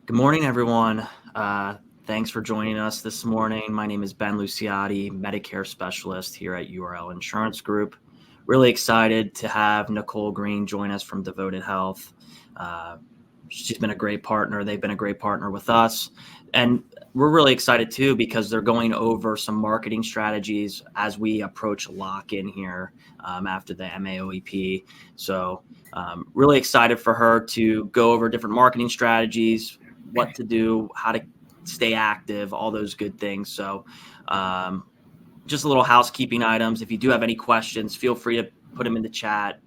Good morning, everyone. Thanks for joining us this morning. My name is Ben Luciotti, Medicare Specialist here at URL Insurance Group. Really excited to have Nicole Green join us from Devoted Health. She's been a great partner. They've been a great partner with us. And we're really excited too because they're going over some marketing strategies as we approach lock-in here after the MAOEP. So really excited for her to go over different marketing strategies, what to do, how to stay active, all those good things. So just a little housekeeping items. If you do have any questions, feel free to put them in the chat.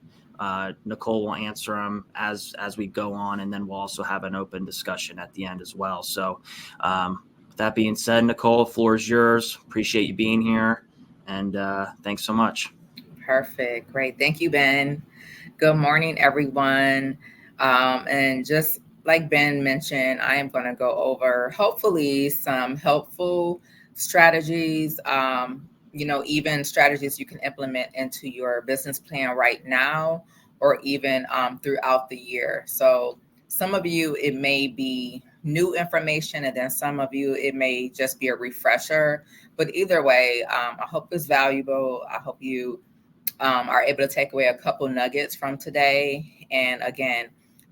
Nicole will answer them as we go on, and then we'll also have an open discussion at the end as well. So with that being said, Nicole, the floor is yours. Appreciate you being here, and thanks so much. Perfect. Great. Thank you, Ben. Good morning, everyone. And just like Ben mentioned, I am going to go over hopefully some helpful strategies, even strategies you can implement into your business plan right now or even throughout the year. So some of you, it may be new information, and then some of you, it may just be a refresher. But either way, I hope it's valuable. I hope you are able to take away a couple nuggets from today. And again,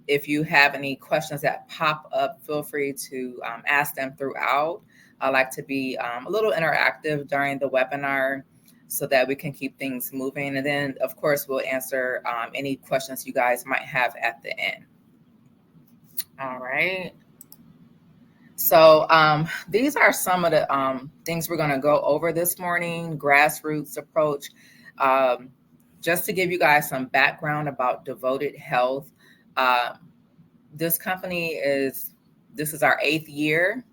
if you have any questions that pop up, feel free to ask them throughout. I like to be a little interactive during the webinar so that we can keep things moving. And then, of course, we'll answer any questions you guys might have at the end. All right. So these are some of the things we're going to go over this morning. Grassroots approach. Just to give you guys some background about Devoted Health, this company this is our 8th year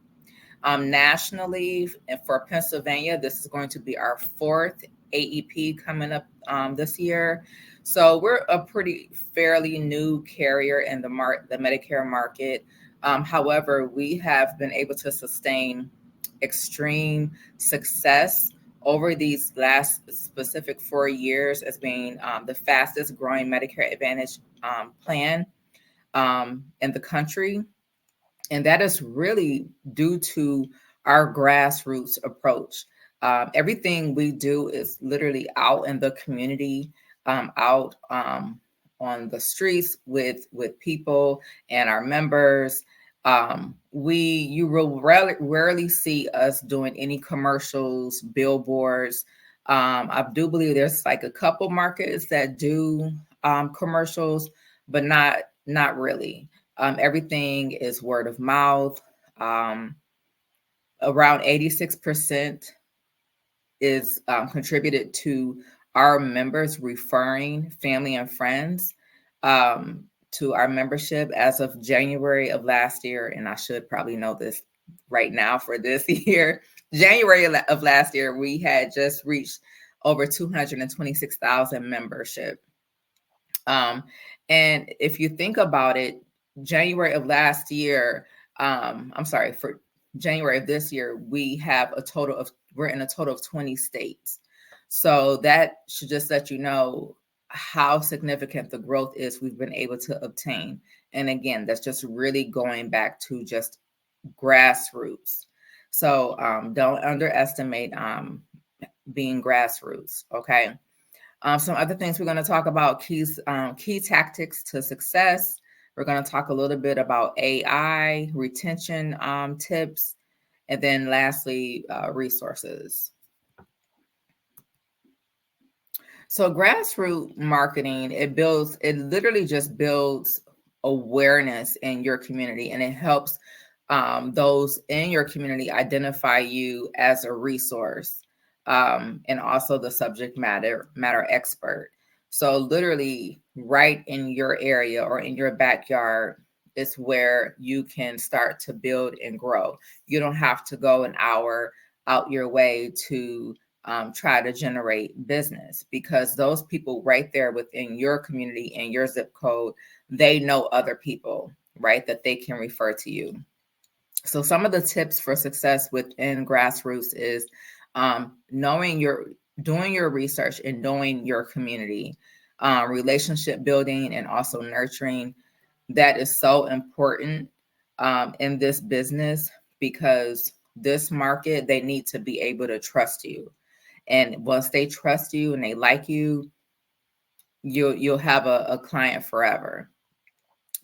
nationally. And for Pennsylvania, this is going to be our 4th AEP coming up this year. So we're a pretty fairly new carrier in the Medicare market. However, we have been able to sustain extreme success over these last specific 4 years as being the fastest growing Medicare Advantage plan in the country. And that is really due to our grassroots approach. Everything we do is literally out in the community, out on the streets with people and our members. You will rarely see us doing any commercials, billboards. I do believe there's like a couple markets that do commercials, but not really. Everything is word of mouth. Around 86% is contributed to our members referring family and friends to our membership as of January of last year. And I should probably know this right now for this year. January of last year, we had just reached over 226,000 membership. And if you think about it, January of last year, for January of this year, we're in a total of 20 states. So that should just let you know how significant the growth is we've been able to obtain. And again, that's just really going back to just grassroots. So don't underestimate being grassroots, okay? Some other things we're going to talk about, key tactics to success. We're going to talk a little bit about AI, retention tips, and then lastly, resources. So grassroots marketing, it literally just builds awareness in your community, and it helps those in your community identify you as a resource and also the subject matter expert. So literally right in your area or in your backyard is where you can start to build and grow. You don't have to go an hour out your way to try to generate business, because those people right there within your community and your zip code, they know other people, right, that they can refer to you. So some of the tips for success within grassroots is doing your research and knowing your community, relationship building and also nurturing. That is so important. in this business, because this market, they need to be able to trust you. And once they trust you and they like you, you'll have a client forever.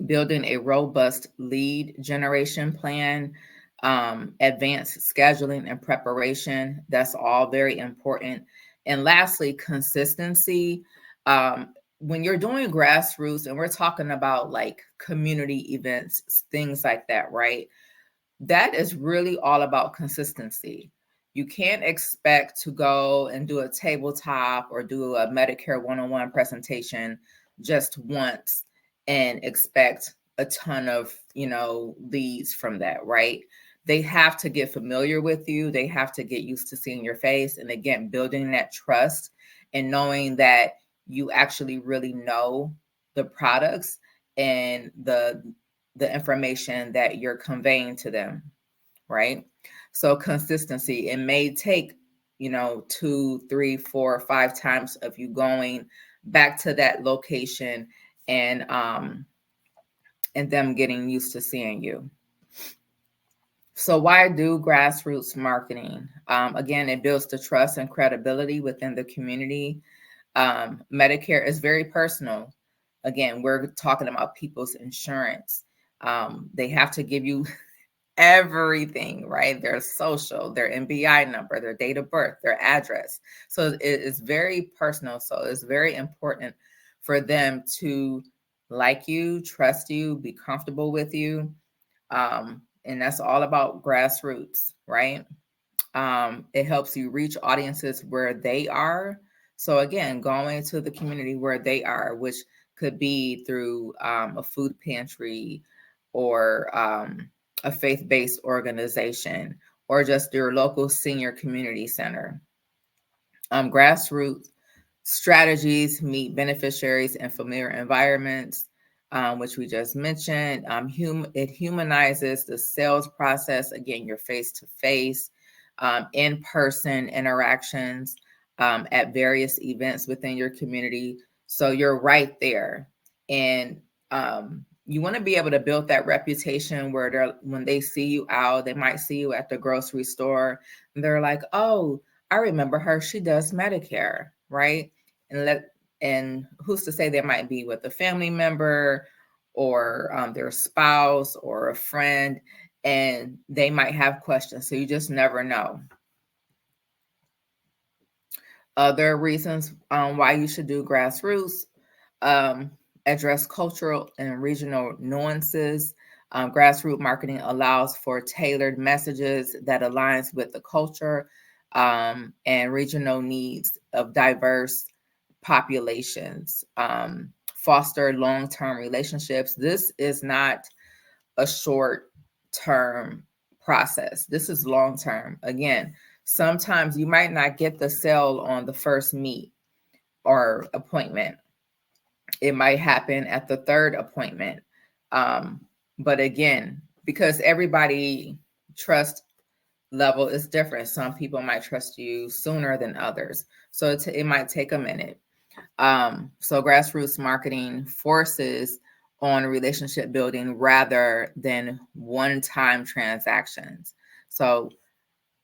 Building a robust lead generation plan, advanced scheduling and preparation. That's all very important. And lastly, consistency. When you're doing grassroots, and we're talking about like community events, things like that, right? That is really all about consistency. You can't expect to go and do a tabletop or do a Medicare 101 presentation just once and expect a ton of, leads from that, right? They have to get familiar with you. They have to get used to seeing your face. And again, building that trust and knowing that you actually really know the products and the information that you're conveying to them, right? So consistency, it may take, 2, 3, 4, 5 times of you going back to that location and them getting used to seeing you. So why do grassroots marketing? Again, it builds the trust and credibility within the community. Medicare is very personal. Again, we're talking about people's insurance. They have to give you everything, right? Their social, their NBI number, their date of birth, their address. So it is very personal. So it's very important for them to like you, trust you, be comfortable with you. And that's all about grassroots, right? It helps you reach audiences where they are. So again, going to the community where they are, which could be through a food pantry or a faith-based organization or just your local senior community center. Grassroots strategies meet beneficiaries in familiar environments, which we just mentioned. It humanizes the sales process. Again, you're face-to-face, in-person interactions at various events within your community. So you're right there. And you want to be able to build that reputation where when they see you out, they might see you at the grocery store and they're like, oh, I remember her. She does Medicare, right? And who's to say they might be with a family member or their spouse or a friend, and they might have questions. So you just never know. Other reasons why you should do grassroots: address cultural and regional nuances. Grassroots marketing allows for tailored messages that aligns with the culture and regional needs of diverse populations. Foster long-term relationships. This is not a short-term process. This is long-term. Again, sometimes you might not get the sale on the first meet or appointment. It might happen at the third appointment. But again, because everybody trust level is different. Some people might trust you sooner than others. So it might take a minute. So grassroots marketing forces on relationship building rather than one-time transactions. So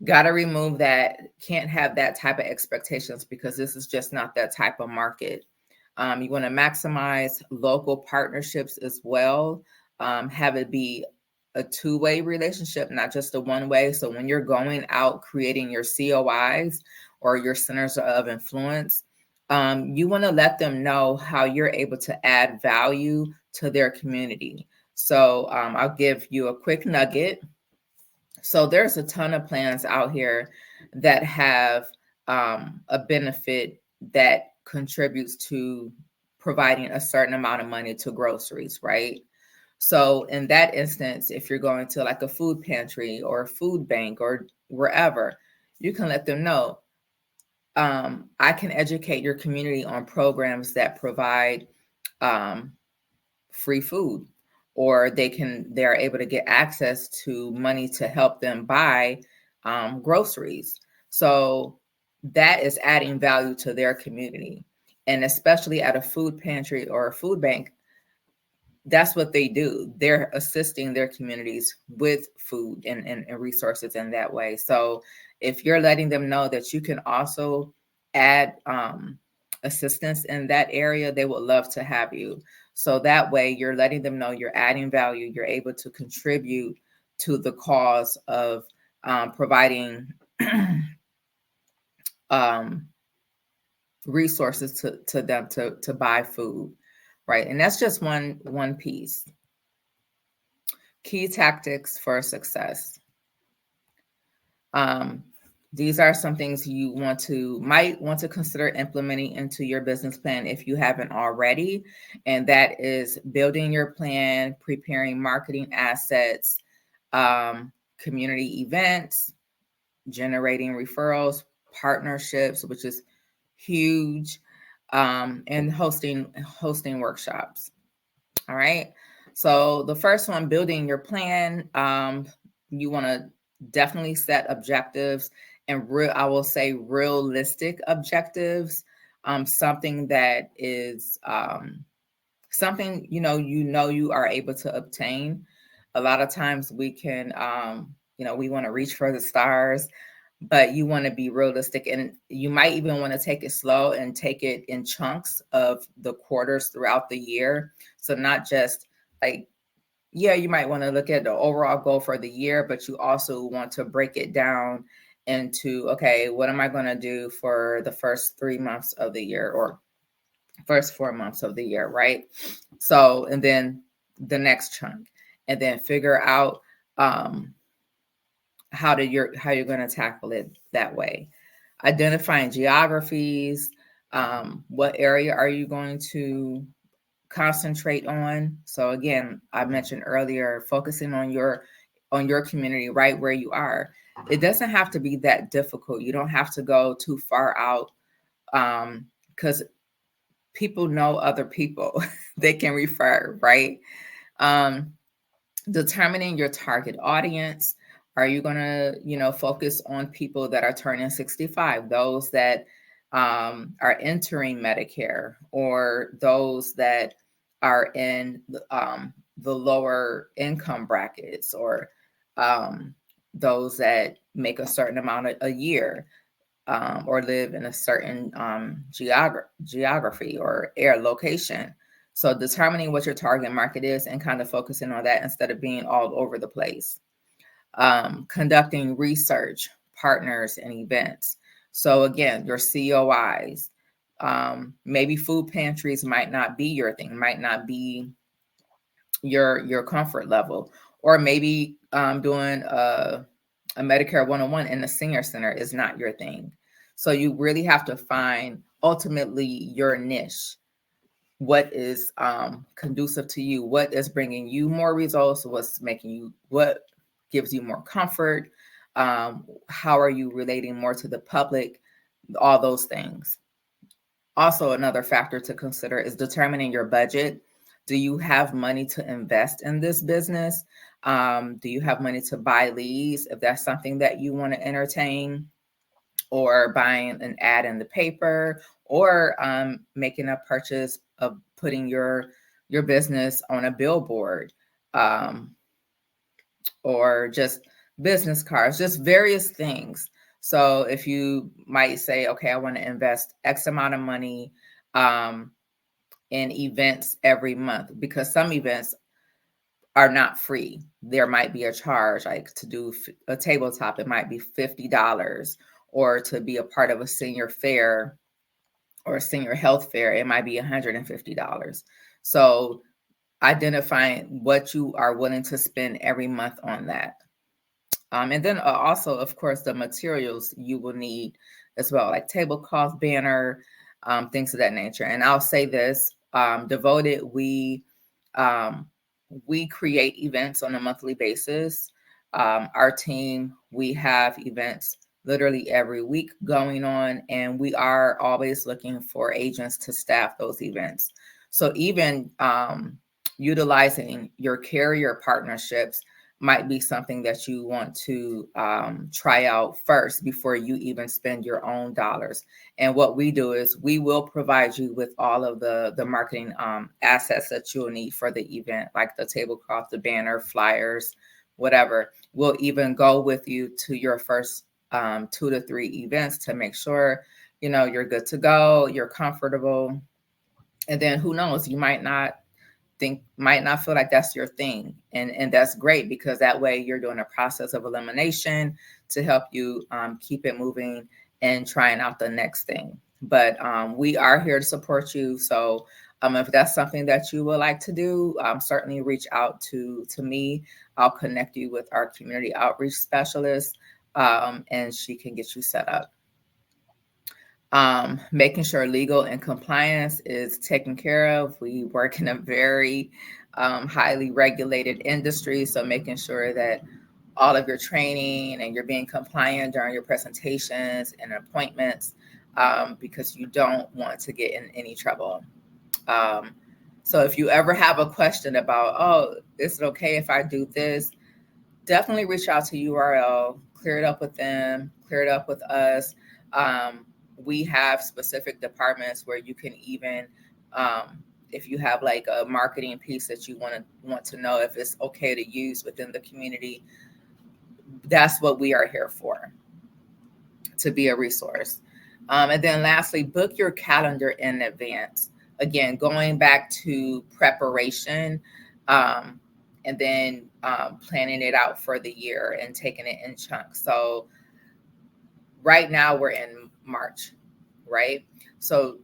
got to remove that. Can't have that type of expectations because this is just not that type of market. You want to maximize local partnerships as well. Have it be a two-way relationship, not just a one-way. So when you're going out creating your COIs or your centers of influence, you want to let them know how you're able to add value to their community. So I'll give you a quick nugget. So there's a ton of plans out here that have a benefit that contributes to providing a certain amount of money to groceries, right? So in that instance, if you're going to like a food pantry or a food bank or wherever, you can let them know, I can educate your community on programs that provide free food, or they're able to get access to money to help them buy groceries. So that is adding value to their community. And especially at a food pantry or a food bank, that's what they do. They're assisting their communities with food and resources in that way. So if you're letting them know that you can also add assistance in that area, they would love to have you. So that way you're letting them know you're adding value, you're able to contribute to the cause of providing resources to them to buy food, right? And that's just one piece. Key tactics for success. These are some things you might want to consider implementing into your business plan if you haven't already. And that is building your plan, preparing marketing assets, community events, generating referrals, partnerships, which is huge, and hosting workshops. All right. So the first one, building your plan. You want to definitely set objectives, and I will say realistic objectives. Something that is something you are able to obtain. A lot of times we can we want to reach for the stars, but you want to be realistic, and you might even want to take it slow and take it in chunks of the quarters throughout the year. So not just like, yeah, you might want to look at the overall goal for the year, but you also want to break it down into, okay, what am I going to do for the first 3 months of the year, or first 4 months of the year, right? So, and then the next chunk, and then figure out how you're going to tackle it that way. Identifying geographies, what area are you going to concentrate on? So again, I mentioned earlier, focusing on your community right where you are. It doesn't have to be that difficult. You don't have to go too far out, because people know other people they can refer, right? Determining your target audience. Are you going to, focus on people that are turning 65, those that are entering Medicare, or those that are in the lower income brackets, or those that make a certain amount a year, or live in a certain geography or air location. So determining what your target market is and kind of focusing on that instead of being all over the place. Conducting research, partners, and events. So again, your COIs, maybe food pantries might not be your thing, might not be your comfort level, or maybe doing a Medicare 101 in the senior center is not your thing. So you really have to find ultimately your niche. What is conducive to you? What is bringing you more results? What gives you more comfort? How are you relating more to the public? All those things. Also, another factor to consider is determining your budget. Do you have money to invest in this business? Do you have money to buy leads if that's something that you want to entertain, or buying an ad in the paper, or making a purchase of putting your business on a billboard, or just business cards, just various things. So if you might say, okay, I want to invest X amount of money in events every month, because some events are not free. There might be a charge, like to do a tabletop, it might be $50, or to be a part of a senior fair or a senior health fair, it might be $150. So identifying what you are willing to spend every month on that. And then also, of course, the materials you will need as well, like tablecloth, banner, things of that nature. And I'll say this, Devoted, we create events on a monthly basis. Our team, we have events literally every week going on, and we are always looking for agents to staff those events. So even utilizing your carrier partnerships, might be something that you want to try out first before you even spend your own dollars. And what we do is we will provide you with all of the marketing assets that you'll need for the event, like the tablecloth, the banner, flyers, whatever. We'll even go with you to your first 2 to 3 events to make sure, you're good to go, you're comfortable. And then who knows, you might not feel like that's your thing, and that's great, because that way you're doing a process of elimination to help you keep it moving and trying out the next thing. But we are here to support you. So if that's something that you would like to do, certainly reach out to me. I'll connect you with our community outreach specialist, and she can get you set up. Making sure legal and compliance is taken care of. We work in a very highly regulated industry, so making sure that all of your training and you're being compliant during your presentations and appointments, because you don't want to get in any trouble. So if you ever have a question about, oh, is it okay if I do this? Definitely reach out to URL, clear it up with them, clear it up with us. We have specific departments where you can even, if you have like a marketing piece that you want to know if it's okay to use within the community, that's what we are here for, to be a resource. And then lastly, book your calendar in advance. Again, going back to preparation, and then planning it out for the year and taking it in chunks. So right now we're in March, right? So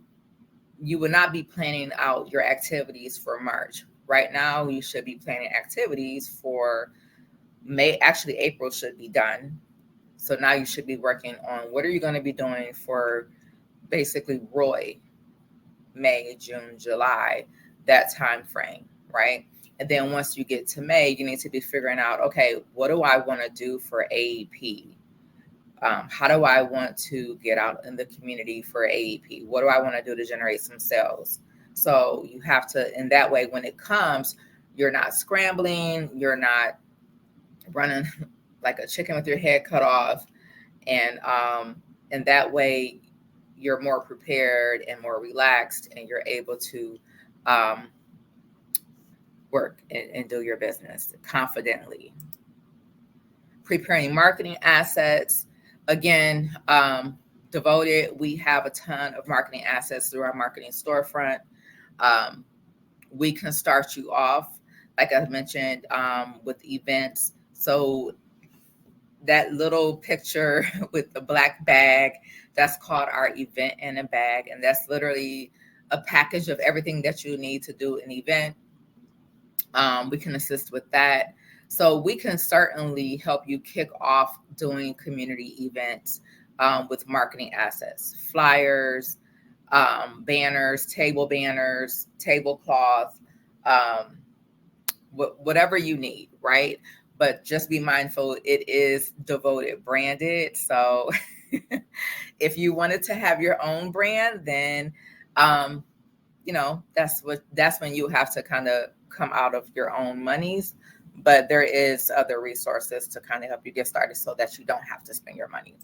you would not be planning out your activities for March. Right now, you should be planning activities for May. Actually, April should be done. So now you should be working on what are you going to be doing for basically Roy, May, June, July, that time frame, right? And then once you get to May, you need to be figuring out, okay, what do I want to do for AEP? How do I want to get out in the community for AEP? What do I want to do to generate some sales? So you have to, in that way, when it comes, you're not scrambling, you're not running like a chicken with your head cut off. And that way you're more prepared and more relaxed, and you're able to work and do your business confidently. Preparing marketing assets. Again, Devoted, we have a ton of marketing assets through our marketing storefront. We can start you off, like I mentioned, with events. So that little picture with the black bag, that's called our event in a bag. And that's literally a package of everything that you need to do an event. We can assist with that. So we can certainly help you kick off doing community events with marketing assets, flyers, banners, tablecloth, whatever you need, right? But just be mindful, it is Devoted branded. So if you wanted to have your own brand, then that's when you have to kind of come out of your own monies. But there is other resources to kind of help you get started so that you don't have to spend your money.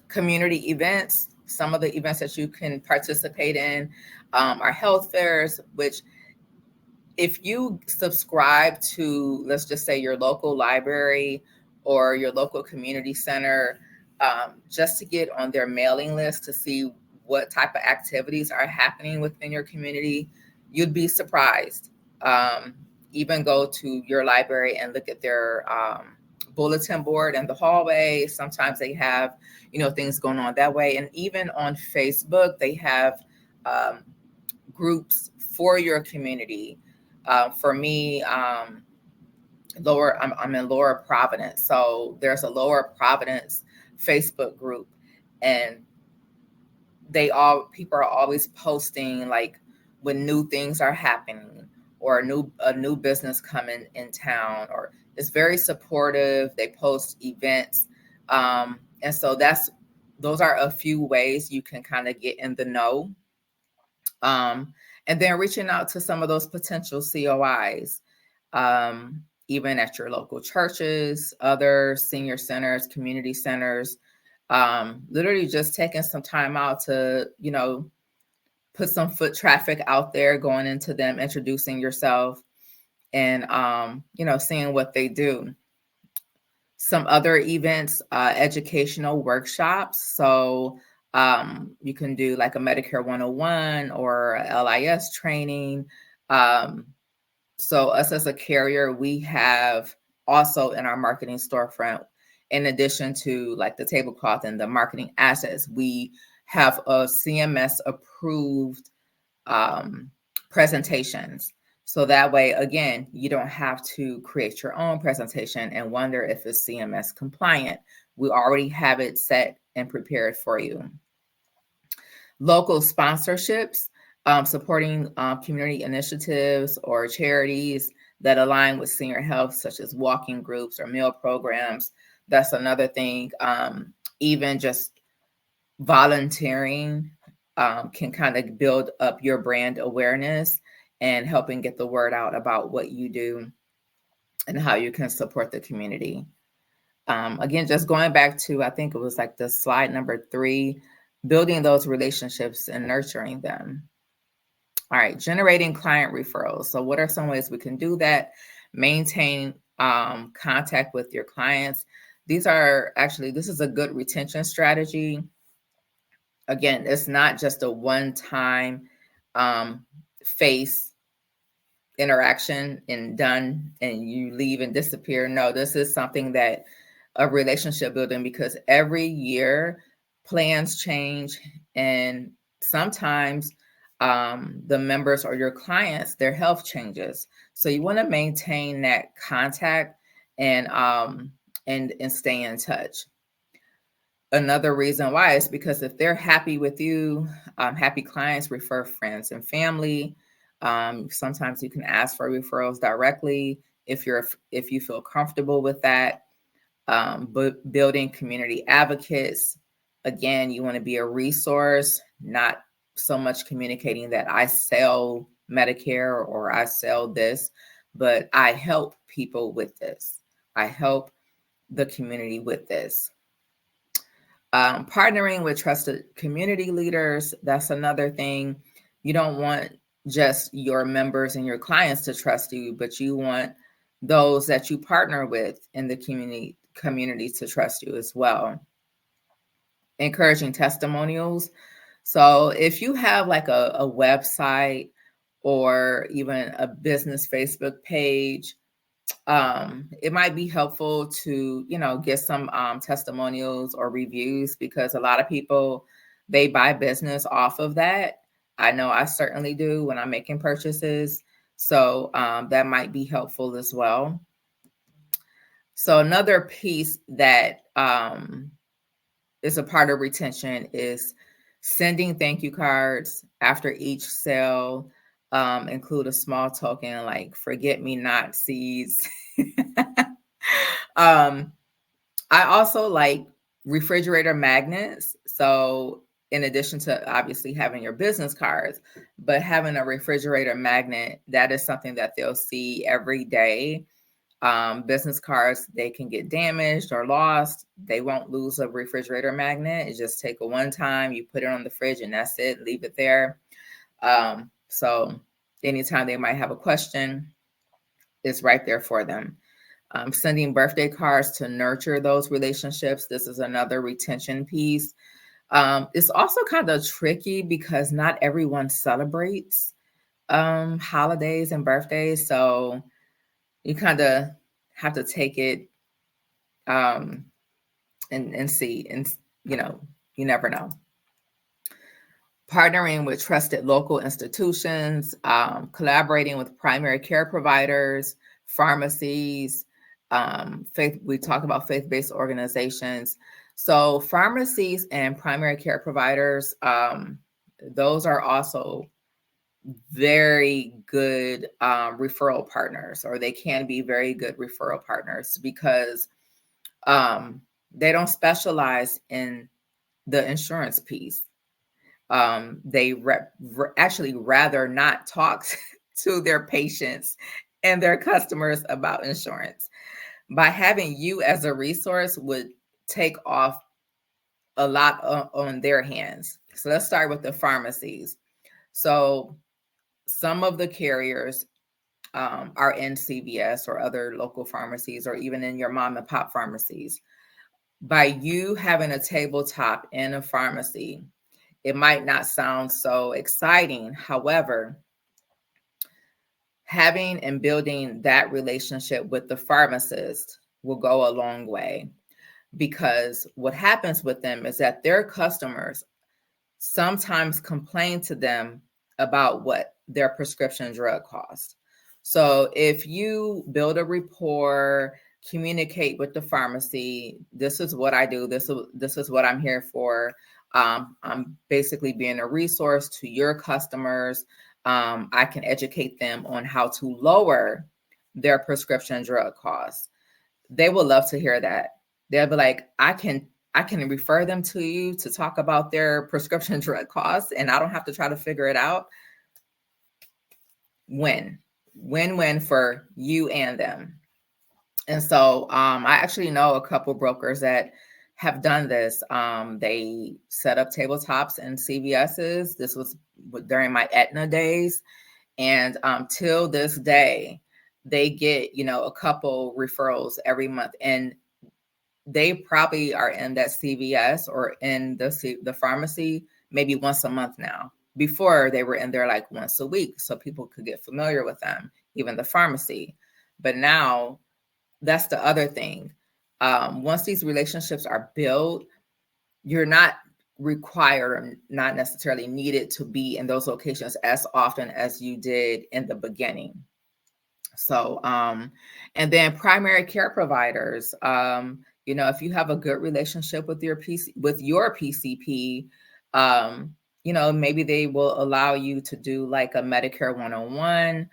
Community events. Some of the events that you can participate in are health fairs, which if you subscribe to, let's just say, your local library or your local community center, just to get on their mailing list to see what type of activities are happening within your community, you'd be surprised. Even go to your library and look at their bulletin board in the hallway. Sometimes they have, things going on that way. And even on Facebook, they have groups for your community. For me, I'm in Lower Providence. So there's a Lower Providence Facebook group, and people are always posting like when new things are happening or a new business coming in town, or it's very supportive. They post events. And so those are a few ways you can kind of get in the know. And then reaching out to some of those potential COIs. even at your local churches, other senior centers, community centers, literally just taking some time out to, put some foot traffic out there, going into them, introducing yourself, and, seeing what they do. Some other events, educational workshops. So you can do like a Medicare 101 or a LIS training. So us as a carrier, we have also in our marketing storefront, in addition to like the tablecloth and the marketing assets, we have a CMS approved presentations. So that way, again, you don't have to create your own presentation and wonder if it's CMS compliant. We already have it set and prepared for you. Local sponsorships, supporting community initiatives or charities that align with senior health, such as walking groups or meal programs. That's another thing. Even just volunteering can kind of build up your brand awareness and helping get the word out about what you do and how you can support the community. Again, just going back to, I think it was like the slide number 3, building those relationships and nurturing them. All right, generating client referrals. So what are some ways we can do that? Maintain contact with your clients. This is a good retention strategy. Again, it's not just a one-time face interaction and done and you leave and disappear. No, this is something that a relationship building, because every year plans change and sometimes the members or your clients, their health changes. So you want to maintain that contact and stay in touch. Another reason why is because if they're happy with you, happy clients refer friends and family. Sometimes you can ask for referrals directly if you feel comfortable with that. But building community advocates. Again, you want to be a resource, not so much communicating that I sell Medicare or I sell this, but I help people with this. I help the community with this. Partnering with trusted community leaders, that's another thing. You don't want just your members and your clients to trust you, but you want those that you partner with in the community to trust you as well. Encouraging testimonials. So if you have like a website or even a business Facebook page, it might be helpful to, get some testimonials or reviews, because a lot of people, they buy business off of that. I know I certainly do when I'm making purchases. So that might be helpful as well. So another piece that is a part of retention is sending thank you cards after each sale. Include a small token like forget-me-not seeds. I also like refrigerator magnets. So in addition to obviously having your business cards, but having a refrigerator magnet, that is something that they'll see every day. Business cards, they can get damaged or lost. They won't lose a refrigerator magnet. It just take a one time, you put it on the fridge and that's it, leave it there. So anytime they might have a question, it's right there for them. Sending birthday cards to nurture those relationships. This is another retention piece. It's also kind of tricky because not everyone celebrates holidays and birthdays. So you kind of have to take it and see, and you never know. Partnering with trusted local institutions, collaborating with primary care providers, pharmacies, we talk about faith-based organizations. So pharmacies and primary care providers, those are also very good referral partners, or they can be very good referral partners, because they don't specialize in the insurance piece. They actually rather not talk to their patients and their customers about insurance. By having you as a resource would take off a lot on their hands. So let's start with the pharmacies. So some of the carriers are in CVS or other local pharmacies, or even in your mom and pop pharmacies. By you having a tabletop in a pharmacy, it might not sound so exciting. However, having and building that relationship with the pharmacist will go a long way, because what happens with them is that their customers sometimes complain to them about what their prescription drug costs. So if you build a rapport, communicate with the pharmacy, this is what I do, this is what I'm here for. I'm basically being a resource to your customers. I can educate them on how to lower their prescription drug costs. They will love to hear that. They'll be like, I can refer them to you to talk about their prescription drug costs, and I don't have to try to figure it out. Win-win for you and them. And so I actually know a couple brokers that have done this. They set up tabletops in CVS's. This was during my Aetna days. And till this day, they get, a couple referrals every month. And they probably are in that CVS or in the pharmacy maybe once a month now. Before, they were in there like once a week, so people could get familiar with them, even the pharmacy. But now, that's the other thing. Once these relationships are built, you're not required or not necessarily needed to be in those locations as often as you did in the beginning. So, and then primary care providers, if you have a good relationship with your PCP, maybe they will allow you to do like a Medicare 101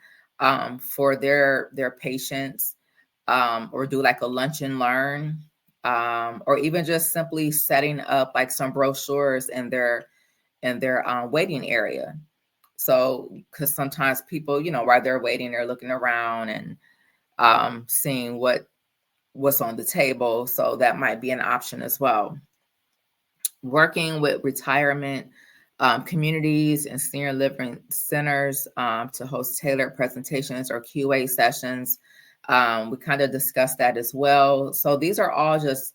for their patients, or do like a lunch and learn, or even just simply setting up like some brochures in their waiting area. So, because sometimes people, while they're waiting, they're looking around and seeing what's on the table. So that might be an option as well. Working with retirement communities and senior living centers to host tailored presentations or QA sessions. We kind of discussed that as well. So these are all just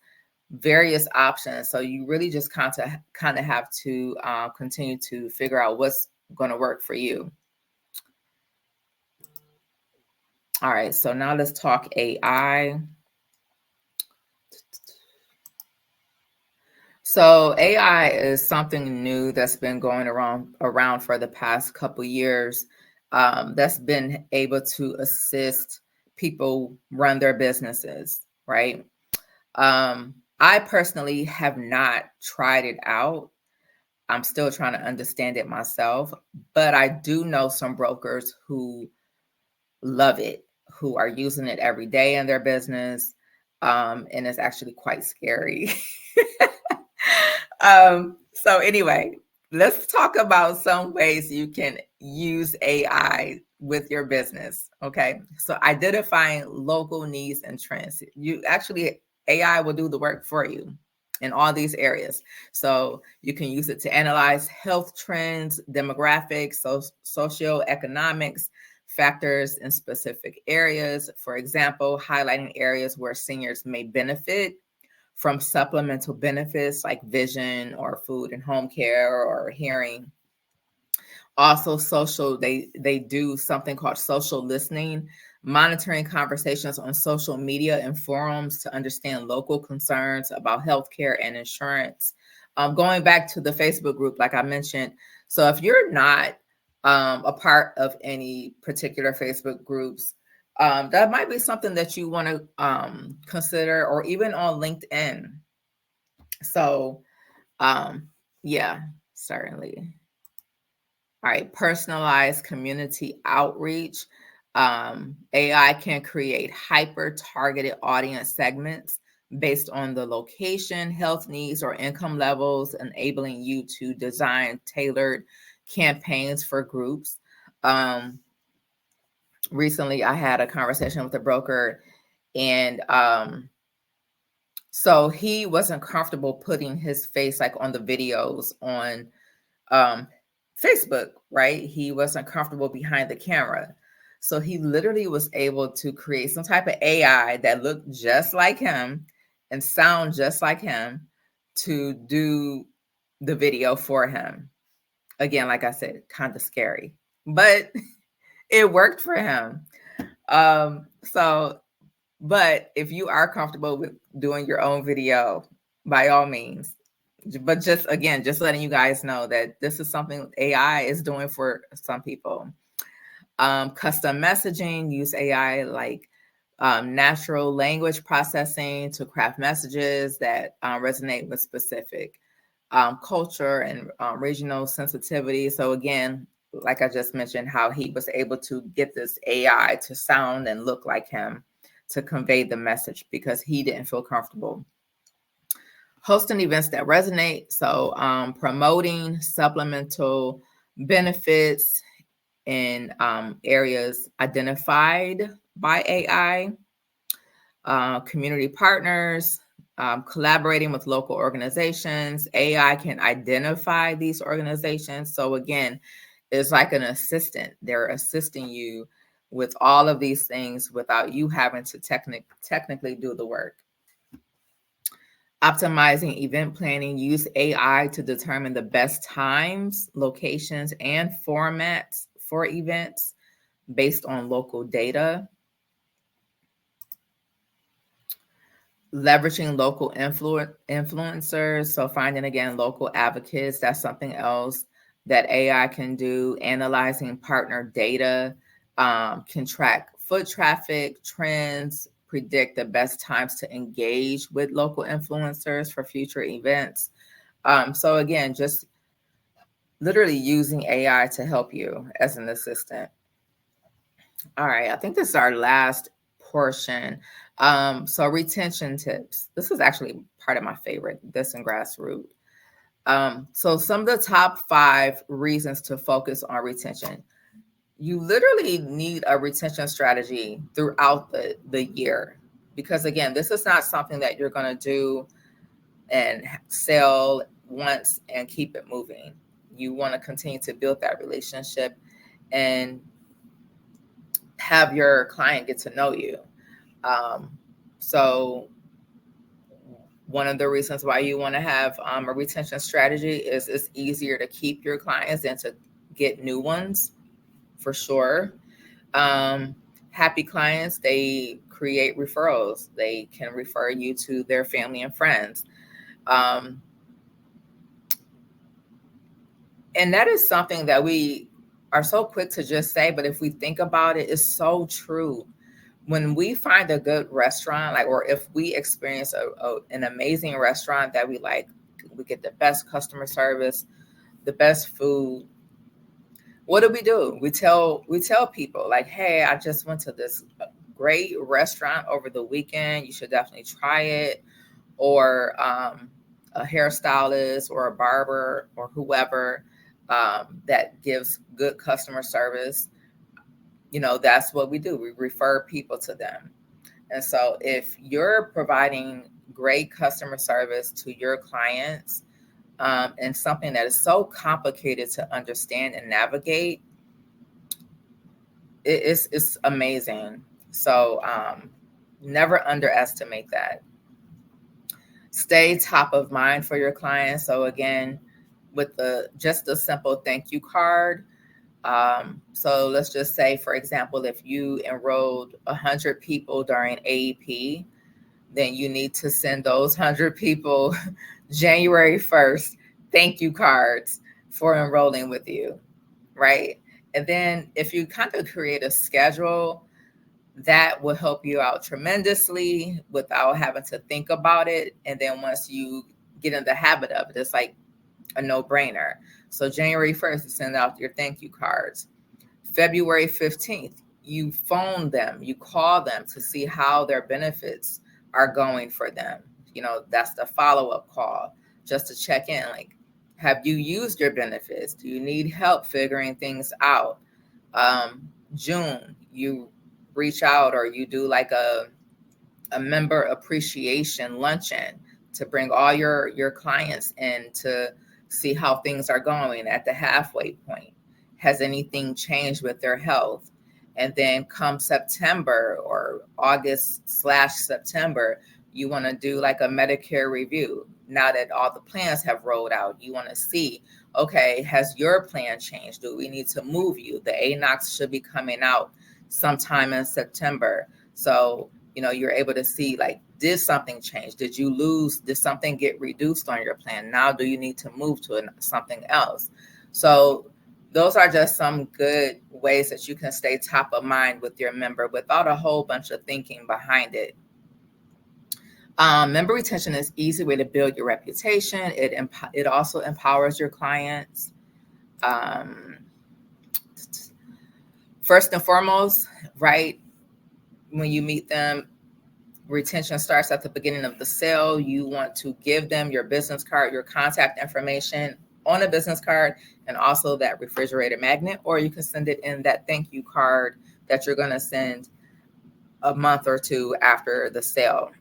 various options. So you really just kind of have to continue to figure out what's going to work for you. All right, so now let's talk AI. So AI is something new that's been going around for the past couple years, that's been able to assist people run their businesses, right? I personally have not tried it out. I'm still trying to understand it myself, but I do know some brokers who love it, who are using it every day in their business, and it's actually quite scary. So anyway, let's talk about some ways you can use AI with your business. Okay. So identifying local needs and trends. AI will do the work for you in all these areas. So you can use it to analyze health trends, demographics, socioeconomics factors in specific areas. For example, highlighting areas where seniors may benefit from supplemental benefits like vision or food and home care or hearing. Also they do something called social listening, monitoring conversations on social media and forums to understand local concerns about healthcare and insurance. Going back to the Facebook group, like I mentioned, so if you're not a part of any particular Facebook groups, that might be something that you want to consider, or even on LinkedIn. So, yeah, certainly. All right, personalized community outreach. AI can create hyper-targeted audience segments based on the location, health needs, or income levels, enabling you to design tailored campaigns for groups. recently I had a conversation with a broker, and so he wasn't comfortable putting his face like on the videos on Facebook, right? He wasn't comfortable behind the camera. So he literally was able to create some type of AI that looked just like him and sound just like him to do the video for him. Again, like I said, kind of scary, but it worked for him. So, but if you are comfortable with doing your own video, by all means. But just again, just letting you guys know that this is something AI is doing for some people. Custom messaging, use AI like natural language processing to craft messages that resonate with specific culture and regional sensitivity. So again, like I just mentioned, how he was able to get this AI to sound and look like him to convey the message because he didn't feel comfortable. Hosting events that resonate. So promoting supplemental benefits in areas identified by AI, community partners, collaborating with local organizations. AI can identify these organizations. So again, it's like an assistant. They're assisting you with all of these things without you having to technically do the work. Optimizing event planning, use AI to determine the best times, locations, and formats for events based on local data. Leveraging local influencers. So finding, again, local advocates, that's something else that AI can do. Analyzing partner data, can track foot traffic, trends, predict the best times to engage with local influencers for future events. So again, just literally using AI to help you as an assistant. All right, I think this is our last portion. So retention tips. This is actually part of my favorite, this and Grassroot. So some of the top 5 reasons to focus on retention. You literally need a retention strategy throughout the year, because again, this is not something that you're going to do and sell once and keep it moving. You want to continue to build that relationship and have your client get to know you. So one of the reasons why you want to have a retention strategy is it's easier to keep your clients than to get new ones, for sure. Happy clients, they create referrals. They can refer you to their family and friends. And that is something that we are so quick to just say, but if we think about it, it's so true. When we find a good restaurant, like, or if we experience an amazing restaurant that we like, we get the best customer service, the best food. What do? We tell people like, hey, I just went to this great restaurant over the weekend. You should definitely try it. Or a hairstylist or a barber or whoever that gives good customer service. That's what we do. We refer people to them. And so if you're providing great customer service to your clients, and something that is so complicated to understand and navigate, it's amazing. So never underestimate that. Stay top of mind for your clients. So again, with just a simple thank you card. So let's just say, for example, if you enrolled 100 people during AEP, then you need to send those 100 people January 1st thank you cards for enrolling with you, right? And then if you kind of create a schedule, that will help you out tremendously without having to think about it. And then once you get in the habit of it, it's like a no-brainer. So January 1st, you send out your thank you cards. February 15th, you phone them, you call them to see how their benefits are going for them. That's the follow-up call, just to check in. Like, have you used your benefits? Do you need help figuring things out? June, you reach out or you do like a member appreciation luncheon to bring all your clients in to see how things are going at the halfway point. Has anything changed with their health? And then come September or August/September, you want to do like a Medicare review. Now that all the plans have rolled out, you want to see, okay, has your plan changed? Do we need to move you? The ANOCs should be coming out sometime in September. So, you're able to see, like, did something change? Did you lose? Did something get reduced on your plan? Now, do you need to move to something else? So those are just some good ways that you can stay top of mind with your member without a whole bunch of thinking behind it. Member retention is an easy way to build your reputation. It also empowers your clients. First and foremost, right, when you meet them, retention starts at the beginning of the sale. You want to give them your business card, your contact information on a business card, and also that refrigerator magnet, or you can send it in that thank you card that you're going to send a month or two after the sale.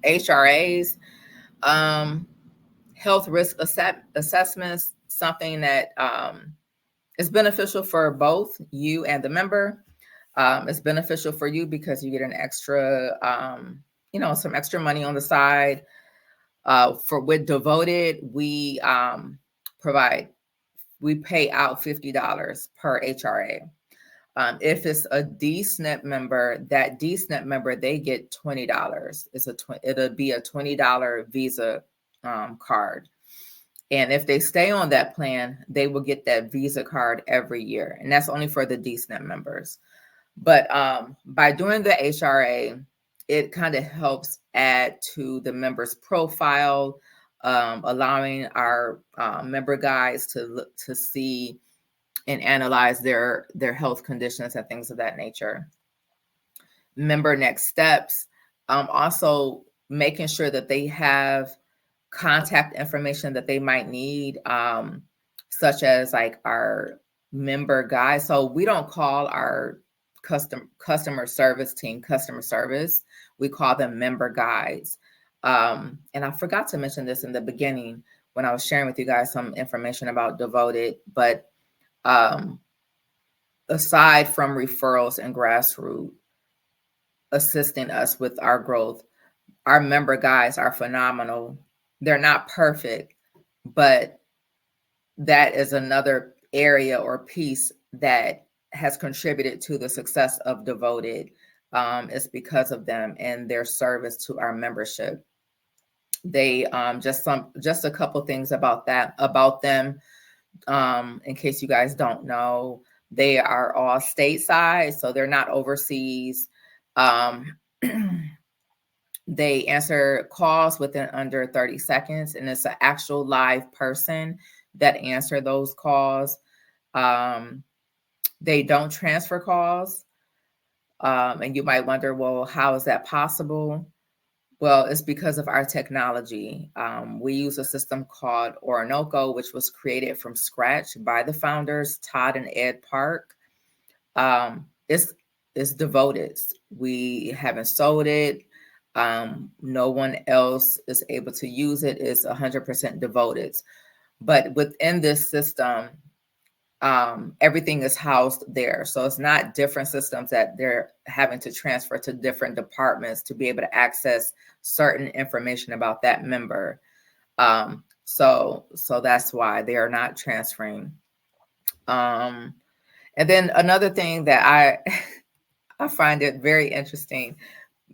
HRAs, health risk assessments, something that is beneficial for both you and the member. It's beneficial for you because you get an extra, some extra money on the side. With Devoted, we pay out $50 per HRA. If it's a DSNP member, that DSNP member, they get $20. It'll be a $20 Visa card. And if they stay on that plan, they will get that Visa card every year. And that's only for the DSNP members. But by doing the HRA, it kind of helps add to the member's profile, allowing our member guides to look to see and analyze their health conditions and things of that nature. Member next steps, also making sure that they have contact information that they might need, such as like our member guide. So we don't call our customer service team customer service. We call them member guides. And I forgot to mention this in the beginning when I was sharing with you guys some information about Devoted, but aside from referrals and Grassroot assisting us with our growth, our member guides are phenomenal. They're not perfect, but that is another area or piece that has contributed to the success of Devoted. It's because of them and their service to our membership. They just a couple things about them. In case you guys don't know, they are all stateside, so they're not overseas. They answer calls within under 30 seconds, and it's an actual live person that answer those calls. They don't transfer calls. And you might wonder, well, how is that possible? Well, it's because of our technology. We use a system called Orinoco, which was created from scratch by the founders, Todd and Ed Park. It's Devoted. We haven't sold it. No one else is able to use it. It's 100% Devoted. But within this system, everything is housed there. So it's not different systems that they're having to transfer to different departments to be able to access certain information about that member. So that's why they are not transferring. And then another thing that I find it very interesting,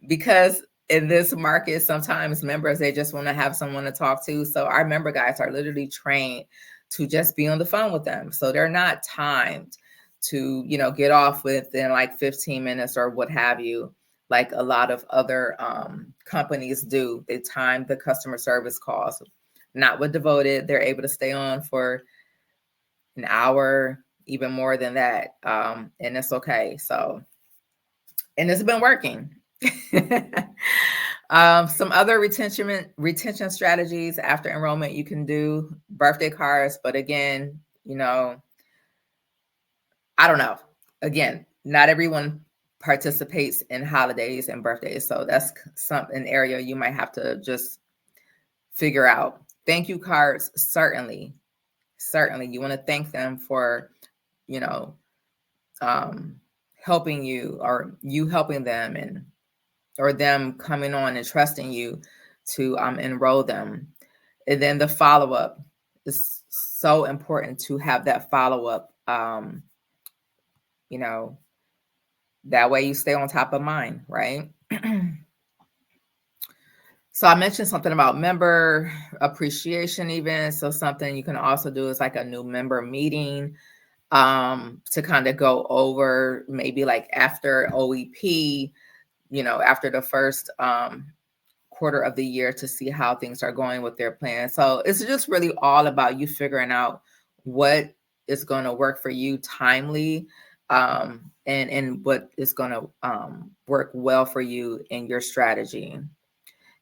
because in this market, sometimes members, they just want to have someone to talk to. So our member guides are literally trained to just be on the phone with them. So they're not timed to, get off within like 15 minutes or what have you, like a lot of other companies do. They time the customer service calls. Not with Devoted. They're able to stay on for an hour, even more than that. And it's okay. So, and it's been working. Some other retention strategies after enrollment, you can do birthday cards, but again, I don't know. Again, not everyone participates in holidays and birthdays. So that's an area you might have to just figure out. Thank you cards, certainly. You want to thank them for, helping you, or you helping them, and or them coming on and trusting you to enroll them. And then the follow-up is so important, to have that follow-up. That way you stay on top of mind, right? So I mentioned something about member appreciation events. So something you can also do is like a new member meeting, to kind of go over, maybe like after OEP, after the first quarter of the year, to see how things are going with their plan. So it's just really all about you figuring out what is going to work for you timely, and what is going to work well for you in your strategy.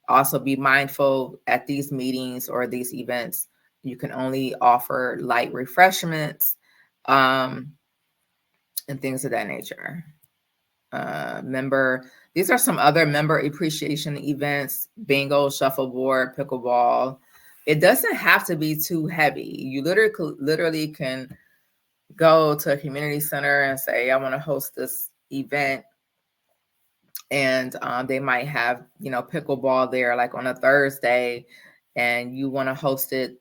Also be mindful at these meetings or these events, you can only offer light refreshments, and things of that nature. These are some other member appreciation events: bingo, shuffleboard, pickleball. It doesn't have to be too heavy. You literally can go to a community center and say, I want to host this event. And they might have, pickleball there, like on a Thursday, and you want to host it,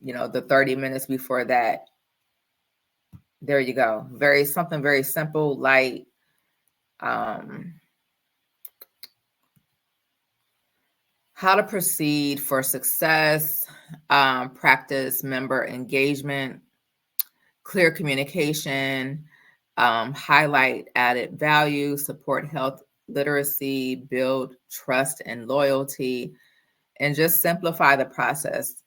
the 30 minutes before that. There you go. Something very simple, light. How to proceed for success, practice member engagement, clear communication, highlight added value, support health literacy, build trust and loyalty, and just simplify the process.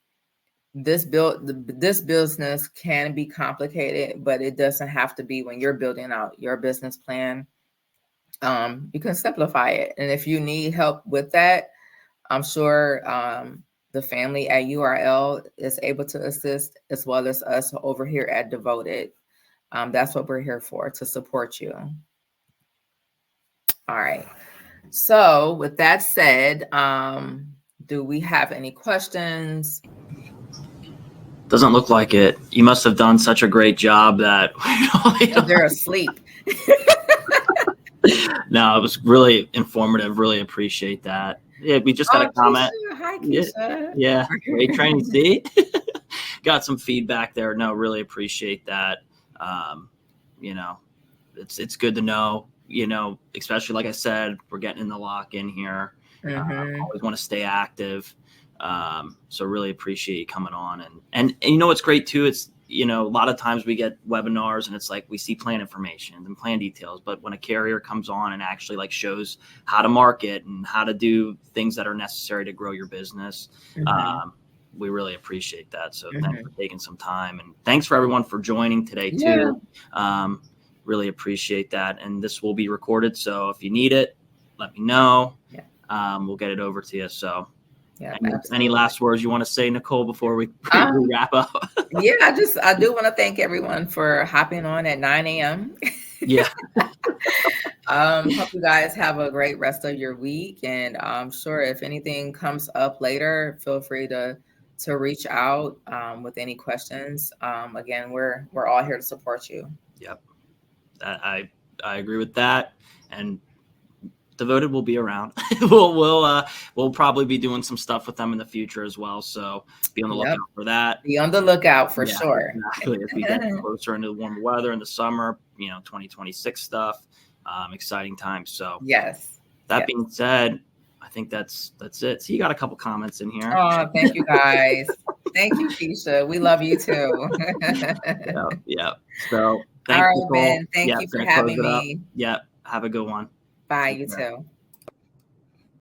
This business can be complicated, but it doesn't have to be when you're building out your business plan. You can simplify it. And if you need help with that, I'm sure the family at URL is able to assist, as well as us over here at Devoted. That's what we're here for, to support you. All right. So with that said, do we have any questions? Doesn't look like it. You must have done such a great job that they're asleep. No, it was really informative. Really appreciate that. Yeah, we just got a comment. Keisha. Hi, Keisha. Yeah. Great training. See, got some feedback there. No, really appreciate that. It's good to know. Especially like I said, we're getting in the lock in here. Always want to stay active. So really appreciate you coming on. And what's great too, it's, a lot of times we get webinars and it's like we see plan information and plan details, but when a carrier comes on and actually like shows how to market and how to do things that are necessary to grow your business, we really appreciate that. So thanks for taking some time, and thanks for everyone for joining today too. Really appreciate that. And this will be recorded, so if you need it, let me know. We'll get it over to you. So any last words you want to say, Nicole, before we wrap up? I do want to thank everyone for hopping on at 9 a.m. Hope you guys have a great rest of your week, and I'm sure if anything comes up later, feel free to reach out with any questions. Again, we're all here to support you. Yep. I agree with that, and Devoted will be around. We'll probably be doing some stuff with them in the future as well. So be on the lookout for that. Be on the lookout for sure. Exactly. As we get closer into the warmer weather in the summer, 2026 stuff, exciting times. So that being said, I think that's it. So you got a couple comments in here. Oh, thank you guys. Thank you, Keisha. We love you too. Yeah. So thanks, all right, Nicole. Ben. Thank you for having me. Yeah. Have a good one. Bye, you too.